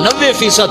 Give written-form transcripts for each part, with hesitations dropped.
90%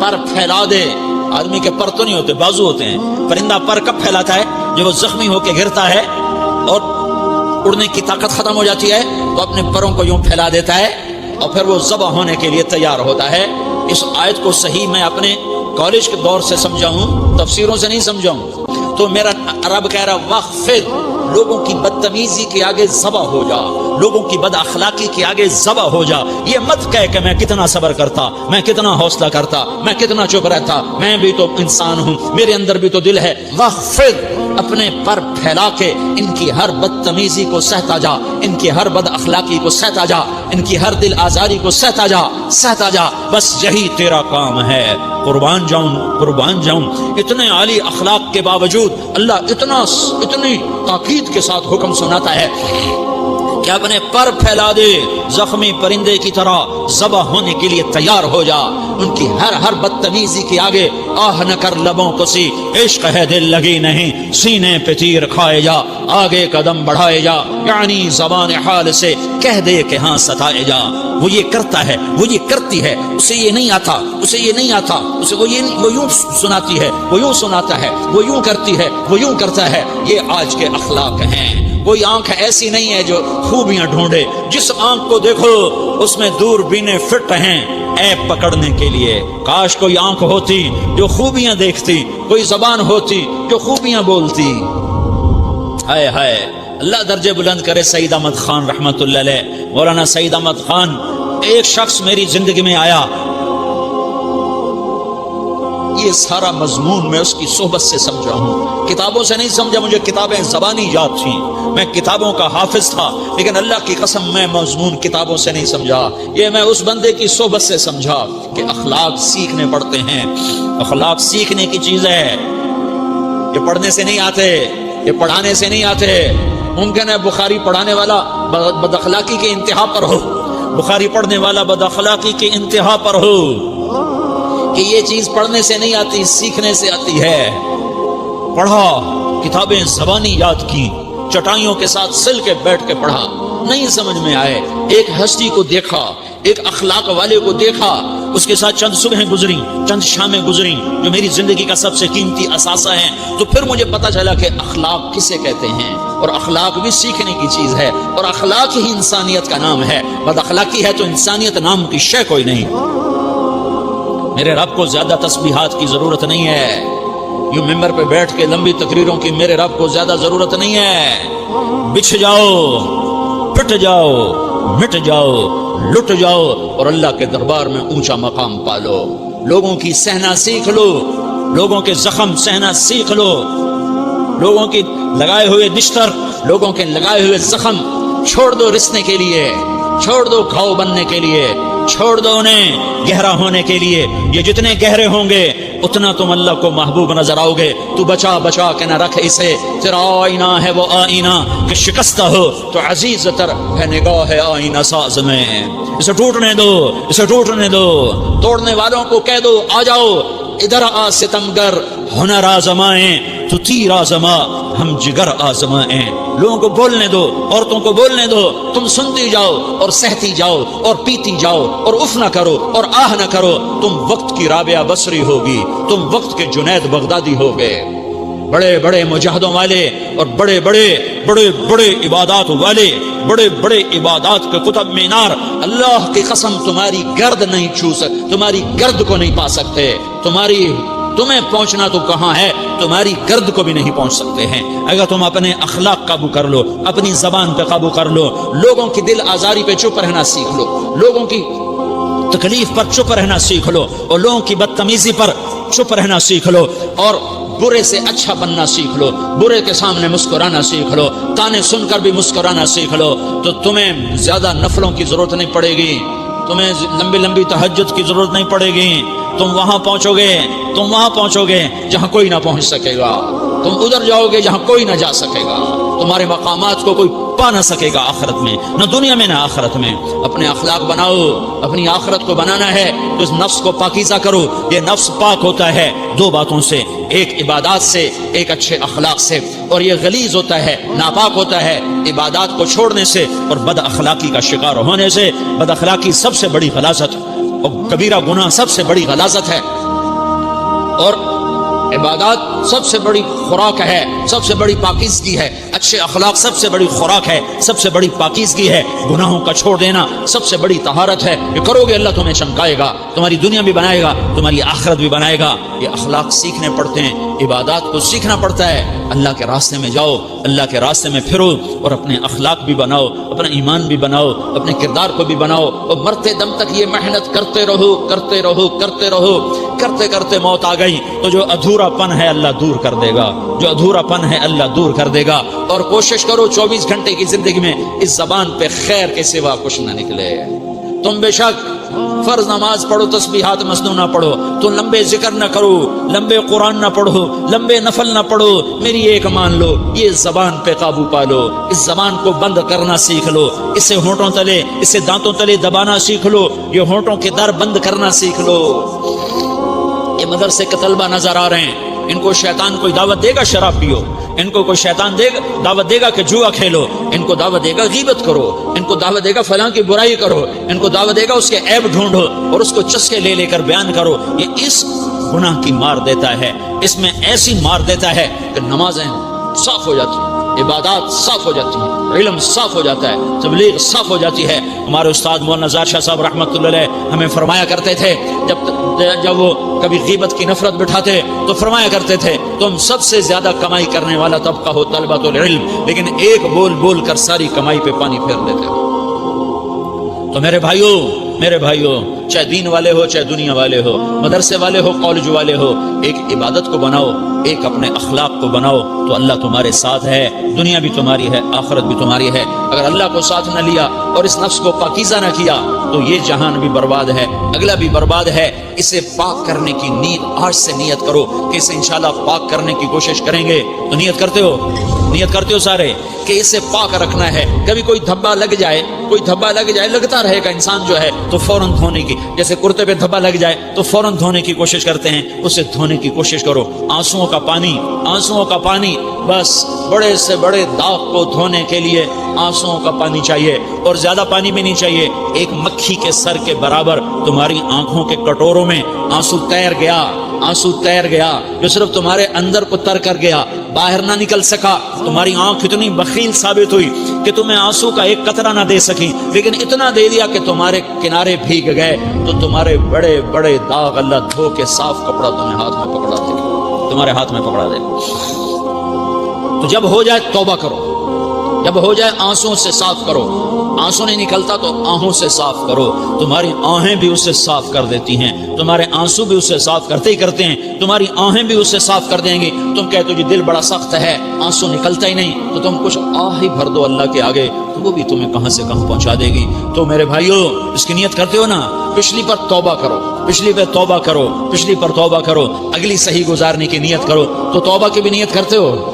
پر پھیلا دے. آدمی کے پر تو نہیں ہوتے، بازو ہوتے ہیں. پرندہ پر کب پھیلاتا ہے؟ جب وہ زخمی ہو کے گرتا ہے اور اڑنے کی طاقت ختم ہو جاتی ہے تو اپنے پروں کو یوں پھیلا دیتا ہے اور پھر وہ ذبح ہونے کے لیے تیار ہوتا ہے. اس آیت کو صحیح میں اپنے کالج کے دور سے سمجھا ہوں، تفسیروں سے نہیں سمجھا ہوں. تو میرا رب کہہ رہا وغفر، لوگوں کی بدتمیزی کے آگے ذبح ہو جا، لوگوں کی بد اخلاقی کے آگے ذبح ہو جا. یہ مت کہہ کہ میں کتنا صبر کرتا، میں کتنا حوصلہ کرتا، میں کتنا چپ رہتا، میں بھی تو انسان ہوں، میرے اندر بھی تو دل ہے. وغفر، اپنے پر پھیلا کے ان کی ہر بدتمیزی کو سہتا جا، ان کی ہر بد اخلاقی کو سہتا جا، ان کی ہر دل آزاری کو سہتا جا، سہتا جا. بس یہی تیرا کام ہے. قربان جاؤں، قربان جاؤں. اتنے عالی اخلاق کے باوجود اللہ اتنی تاکید کے ساتھ حکم سناتا ہے کہ اپنے پر پھیلا دے، زخمی پرندے کی طرح ذبح ہونے کے لیے تیار ہو جا. ان کی ہر بدتمیزی کے آگے آہ نہ کر لبوں کو سی، عشق ہے دل لگی نہیں، سینے پہ تیر کھائے جا، آگے قدم بڑھائے جا، یعنی زبان حال سے کہہ دے کہ ہاں ستائے جا. وہ یہ کرتا ہے، وہ یہ کرتی ہے، اسے یہ نہیں آتا، اسے یہ نہیں آتا، اسے وہ یوں سناتی ہے، وہ یوں سناتا ہے، وہ یوں کرتی ہے، وہ یوں کرتا ہے. یہ آج کے اخلاق ہیں. کوئی آنکھ ایسی نہیں ہے جو خوبیاں ڈھونڈے. جس آنکھ کو دیکھو اس میں دوربینیں فٹ ہیں عیب پکڑنے کے لیے. کاش کوئی آنکھ ہوتی جو خوبیاں دیکھتی، کوئی زبان ہوتی جو خوبیاں بولتی. ہائے ہائے، اللہ درجے بلند کرے سعید احمد خان رحمت اللہ علیہ. مولانا سعید احمد خان، ایک شخص میری زندگی میں آیا، یہ سارا مضمون میں اس کی صحبت سے سمجھا ہوں، کتابوں سے نہیں سمجھا. مجھے کتابیں زبانی یاد تھیں، میں کتابوں کا حافظ تھا، لیکن اللہ کی قسم میں مضمون کتابوں سے نہیں سمجھا. یہ میں اس بندے کی صحبت سے سمجھا کہ اخلاق سیکھنے پڑتے ہیں. اخلاق سیکھنے کی چیز ہے، یہ پڑھنے سے نہیں آتے، یہ پڑھانے سے نہیں آتے. ممکن ہے بخاری پڑھانے والا بد اخلاقی کے انتہا پر ہو، بخاری پڑھنے والا بد اخلاقی کے انتہا پر ہو، کہ یہ چیز پڑھنے سے نہیں آتی، سیکھنے سے آتی ہے. پڑھا، کتابیں زبانی یاد کی، چٹائیوں کے ساتھ سل کے بیٹھ کے پڑھا، نہیں سمجھ میں آئے. ایک ہستی کو دیکھا، ایک اخلاق والے کو دیکھا، اس کے ساتھ چند صبحیں گزری، چند شامیں گزری جو میری زندگی کا سب سے قیمتی اثاثہ ہیں. تو پھر مجھے پتا چلا کہ اخلاق کسے کہتے ہیں، اور اخلاق بھی سیکھنے کی چیز ہے، اور اخلاق ہی انسانیت کا نام ہے. بد اخلاقی ہے تو انسانیت نام کی شے کوئی نہیں. میرے رب کو زیادہ تسبیحات کی ضرورت نہیں ہے، یوں ممبر پہ بیٹھ کے لمبی تقریروں کی میرے رب کو زیادہ ضرورت نہیں ہے. بچھ جاؤ، پٹ جاؤ، مٹ جاؤ، لٹ جاؤ، اور اللہ کے دربار میں اونچا مقام پالو. لوگوں کی سہنا سیکھ لو، لوگوں کے زخم سہنا سیکھ لو، لوگوں کی لگائے ہوئے بستر، لوگوں کے لگائے ہوئے زخم چھوڑ دو رسنے کے لیے، چھوڑ دو گھاؤ بننے کے لیے، چھوڑ دو انہیں گہرا ہونے کے لیے. یہ جتنے گہرے ہوں گے اتنا تم اللہ کو محبوب نظر آؤ گے. تو بچا بچا کے نہ رکھ اسے، تیرا آئینہ ہے وہ آئینہ کہ شکستہ ہو تو عزیز تر ہے نگاہ ہے آئینہ ساز میں. اسے ٹوٹنے دو، اسے ٹوٹنے دو. توڑنے والوں کو کہہ دو آ جاؤ ادھر آ ستمگر، ہنر آزمائیں تو تیر آزما، ہم جگر آزمائیں. لوگوں کو بولنے دو، عورتوں کو بولنے دو، تم سنتی جاؤ اور سہتی جاؤ اور پیتی جاؤ اور اف نہ کرو اور آہ نہ کرو. تم وقت کی رابعہ بصری ہوگی، تم وقت کے جنید بغدادی ہوگے. بڑے بڑے مجاہدوں والے اور بڑے بڑے عبادات والے، بڑے بڑے عبادات کے قطب مینار، اللہ کی قسم تمہاری گرد نہیں چھو سکتے، تمہاری گرد کو نہیں پا سکتے. تمہیں پہنچنا تو کہاں ہے، تمہاری گرد کو بھی نہیں پہنچ سکتے ہیں. اگر تم اپنے اخلاق قابو کر لو، اپنی زبان پہ قابو کر لو، لوگوں کی دل آزاری پہ چپ رہنا سیکھ لو، لوگوں کی تکلیف پر چپ رہنا سیکھ لو، اور لوگوں کی بدتمیزی پر چپ رہنا سیکھ لو، اور برے سے اچھا بننا سیکھ لو، برے کے سامنے مسکرانا سیکھ لو، تانے سن کر بھی مسکرانا سیکھ لو، تو تمہیں زیادہ نفلوں کی ضرورت نہیں پڑے گی، تمہیں لمبی تہجد کی ضرورت نہیں پڑے گی. تم وہاں پہنچو گے جہاں کوئی نہ پہنچ سکے گا. تم ادھر جاؤ گے جہاں کوئی نہ جا سکے گا. تمہارے مقامات کو کوئی پا نہ سکے گا آخرت میں، نہ دنیا میں نہ آخرت میں. اپنے اخلاق بناؤ، اپنی آخرت کو بنانا ہے تو اس نفس کو پاکیزہ کرو. یہ نفس پاک ہوتا ہے دو باتوں سے، ایک عبادات سے، ایک اچھے اخلاق سے، اور یہ غلیظ ہوتا ہے، ناپاک ہوتا ہے عبادات کو چھوڑنے سے اور بد اخلاقی کا شکار ہونے سے. بد اخلاقی سب سے بڑی غلاظت اور کبیرہ گناہ سب سے بڑی غلاظت ہے، اور عبادات سب سے بڑی خوراک ہے، سب سے بڑی پاکیزگی ہے، اچھے اخلاق سب سے بڑی خوراک ہے، سب سے بڑی پاکیزگی ہے، گناہوں کا چھوڑ دینا سب سے بڑی طہارت ہے۔ یہ کرو گے اللہ تمہیں چمکائے گا، تمہاری دنیا بھی بنائے گا، تمہاری آخرت بھی بنائے گا۔ یہ اخلاق سیکھنے پڑتے ہیں، عبادات کو سیکھنا پڑتا ہے۔ اللہ کے راستے میں جاؤ، اللہ کے راستے میں پھرو، اور اپنے اخلاق بھی بناؤ، اپنا ایمان بھی بناؤ، اپنے کردار کو بھی بناؤ، اور مرتے دم تک یہ محنت کرتے رہو، کرتے رہو، کرتے رہو۔ کرتے کرتے موت آ گئی تو جو ادھورا پن ہے اللہ دور کر دے گا، جو ادھورا پن ہے اللہ دور کر دے گا۔ اور کوشش کرو 24 گھنٹے کی زندگی میں اس زبان پہ خیر کے سوا کچھ نہ نکلے۔ تم بے شک فرض نماز پڑھو، تسبیحات مسنون نہ پڑھو، تو لمبے ذکر نہ کرو، لمبے قرآن نہ پڑھو، لمبے نفل نہ پڑھو، میری ایک مان لو، یہ زبان پہ قابو پالو، اس زبان کو بند کرنا سیکھ لو، اسے ہونٹوں تلے، اسے دانتوں تلے دبانا سیکھ لو، یہ ہونٹوں کے در بند کرنا سیکھ لو۔ یہ مدرسے کے طلبہ نظر آ رہے ہیں، ان کو شیطان کوئی دعوت دے گا شراب پیو، ان کو کوئی شیطان دعوت دے گا کہ جوا کھیلو، ان کو دعوت دے گا غیبت کرو، ان کو دعوت دے گا فلاں کی برائی کرو، ان کو دعوت دے گا اس کے عیب ڈھونڈو اور اس کو چسکے لے لے کر بیان کرو۔ یہ اس گناہ کی مار دیتا ہے، اس میں ایسی مار دیتا ہے کہ نمازیں صاف ہو جاتی ہیں، عبادات صاف ہو جاتی ہیں، علم صاف ہو جاتا ہے، تبلیغ صاف ہو جاتی ہے۔ ہمارے استاد مولانا نزار شاہ صاحب رحمۃ اللہ علیہ ہمیں فرمایا کرتے تھے، جب وہ کبھی غیبت کی نفرت بٹھاتے تو فرمایا کرتے تھے تم سب سے زیادہ کمائی کرنے والا طبقہ ہو طلبۃ العلم، لیکن ایک بول بول کر ساری کمائی پہ پانی پھیر دیتے ہو۔ تو میرے بھائیوں چاہے دین والے ہو، چاہے دنیا والے ہو، مدرسے والے ہو، کالج والے ہو، ایک عبادت کو بناؤ، ایک اپنے اخلاق کو بناؤ، تو اللہ تمہارے ساتھ ہے، دنیا بھی تمہاری ہے، آخرت بھی تمہاری ہے۔ اگر اللہ کو ساتھ نہ لیا اور اس نفس کو پاکیزہ نہ کیا تو یہ جہان بھی برباد ہے، اگلا بھی برباد ہے۔ اسے پاک کرنے کی نیت آج سے نیت کرو کہ اسے انشاءاللہ پاک کرنے کی کوشش کریں گے۔ تو نیت کرتے ہو سارے کہ اسے پاک رکھنا ہے۔ کبھی کوئی دھبا لگ جائے، لگتا رہے گا انسان جو ہے تو فوراً دھونے کی، جیسے کرتے پہ دھبا لگ جائے تو فوراً دھونے کی کوشش کرتے ہیں، اسے دھونے کی کوشش کرو۔ آنسوؤں کا پانی بس بڑے سے بڑے داغ کو دھونے کے لیے آنسوؤں کا پانی چاہیے، اور زیادہ پانی بھی نہیں چاہیے۔ ایک مکھی کے سر کے برابر تمہاری آنکھوں کے کٹوروں میں آنسو تیر گیا جو صرف تمہارے اندر کو تر کر گیا، باہر نہ نکل سکا۔ تمہاری آنکھ اتنی بخیل ثابت ہوئی کہ تمہیں آنسو کا ایک قطرہ نہ دے سکی، لیکن اتنا دے دیا کہ تمہارے کنارے بھیگ گئے۔ تو تمہارے بڑے بڑے داغ اللہ دھو کے صاف کپڑا تمہیں تمہارے ہاتھ میں پکڑا دے۔ تو جب ہو جائے توبہ کرو، جب ہو جائے آنسوں سے صاف کرو۔ آنسو نہیں نکلتا تو آہوں سے صاف کرو، تمہاری آہیں بھی اسے صاف کر دیتی ہیں، تمہارے آنسو بھی اسے صاف کرتے ہی کرتے ہیں، تمہاری آہیں بھی اسے صاف کر دیں گی۔ تم کہتے ہو جی دل بڑا سخت ہے، آنسو نکلتا ہی نہیں، تو تم کچھ آہ ہی بھر دو اللہ کے آگے، تو وہ بھی تمہیں کہاں سے کہاں پہنچا دے گی۔ تو میرے بھائیو اس کی نیت کرتے ہو نا، پچھلی پر توبہ کرو، پچھلی پر توبہ کرو، اگلی صحیح گزارنے کی نیت کرو۔ تو توبہ کی بھی نیت کرتے ہو؟